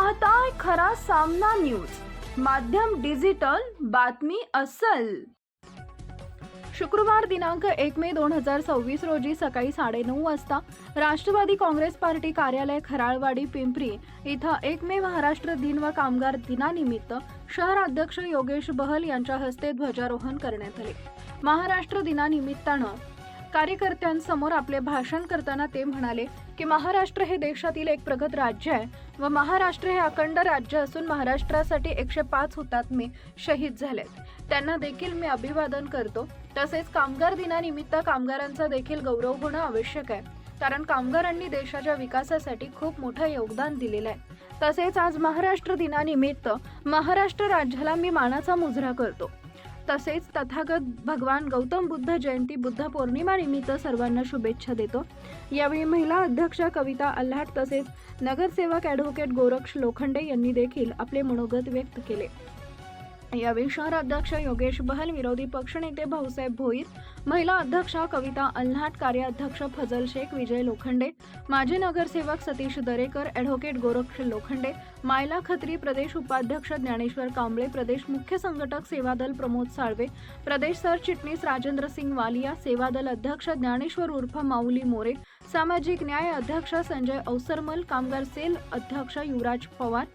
पाहताय खरा सामना न्यूज, माध्यम डिजिटल, बातमी अस्सल। शुक्रवार दिनांक 1 मे 2026 रोजी सकाळी 9:30 वाजता राष्ट्रवादी काँग्रेस पार्टी कार्यालय खराळवाडी पिंपरी इथं 1 मे महाराष्ट्र दिन व कामगार दिनानिमित्त शहर अध्यक्ष योगेश बहल यांच्या हस्ते ध्वजारोहण करण्यात आले। महाराष्ट्र दिनानिमित्तानं कार्यकर्त्यांसमोर आपले भाषण करताना ते म्हणाले की महाराष्ट्र हे देशातील एक प्रगत राज्य आहे व महाराष्ट्र हे अखंड राज्य असून महाराष्ट्रासाठी 105 हुतात्मे शहीद झालेत, त्यांना देखील मी अभिवादन करतो। तसेच कामगार दिनानिमित्त कामगारांचा देखील गौरव होणं आवश्यक आहे, कारण कामगारांनी देशाच्या विकासासाठी खूप मोठं योगदान दिलेलं आहे। तसेच आज महाराष्ट्र दिनानिमित्त महाराष्ट्र राज्याला मी मानाचा मुजरा करतो। तसेच तथागत भगवान गौतम बुद्ध जयंती बुद्ध पौर्णिमा निमित्त सर्वांना शुभेच्छा देतो। यावेळी महिला अध्यक्ष कविता अल्हाट तसेच नगरसेवक ॲडव्होकेट गोरक्ष लोखंडे यांनी देखील आपले मनोगत व्यक्त केले। यावेळी शहर अध्यक्ष योगेश बहल, विरोधी पक्षनेते भाऊसाहेब भोईर, महिला अध्यक्ष कविता अल्हाट, कार्याध्यक्ष फजल शेख, विजय लोखंडे, माजी नगरसेवक सतीश दरेकर, ॲडव्होकेट गोरक्ष लोखंडे, मायला खत्री, प्रदेश उपाध्यक्ष ज्ञानेश्वर कांबळे, प्रदेश मुख्य संघटक सेवादल प्रमोद साळवे, प्रदेश सरचिटणीस राजेंद्र सिंग वालिया, सेवादल अध्यक्ष ज्ञानेश्वर उर्फ माऊली मोरे, सामाजिक न्याय अध्यक्ष संजय अवसरमल, कामगार सेल अध्यक्ष युवराज पवार,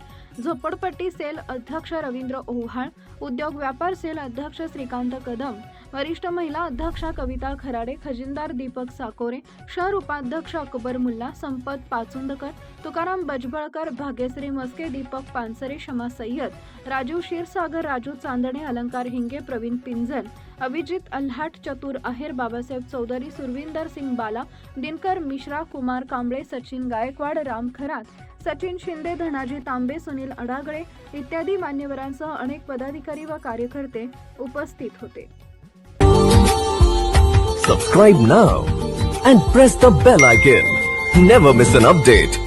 झोपडपट्टी सेल अध्यक्ष रवींद्र ओव्हाळ, उद्योग व्यापार सेल अध्यक्ष श्रीकांत कदम, वरिष्ठ महिला अध्यक्ष कविता खराडे, खजिनदार दीपक साकोरे, शहर उपाध्यक्ष अकबर मुल्ला, संपत पाचुंदकर, तुकाराम बजबळकर, भाग्यश्री मस्के, दीपक पानसरे, शमा सय्यद, राजू क्षीरसागर, राजू चांदणे, अलंकार हिंगे, प्रवीण पिंजल, अभिजित अल्हाट, चतुर आहेर, बाबासाहेब चौधरी, सुरविंदर सिंग बाला, दिनकर मिश्रा, कुमार कांबळे, सचिन गायकवाड, राम खरात, सचिन शिंदे, धनाजी तांबे, सुनील अडागळे इत्यादी मान्यवरांसह अनेक पदाधिकारी व कार्यकर्ते उपस्थित होते। Subscribe now and press the bell icon. Never miss an update.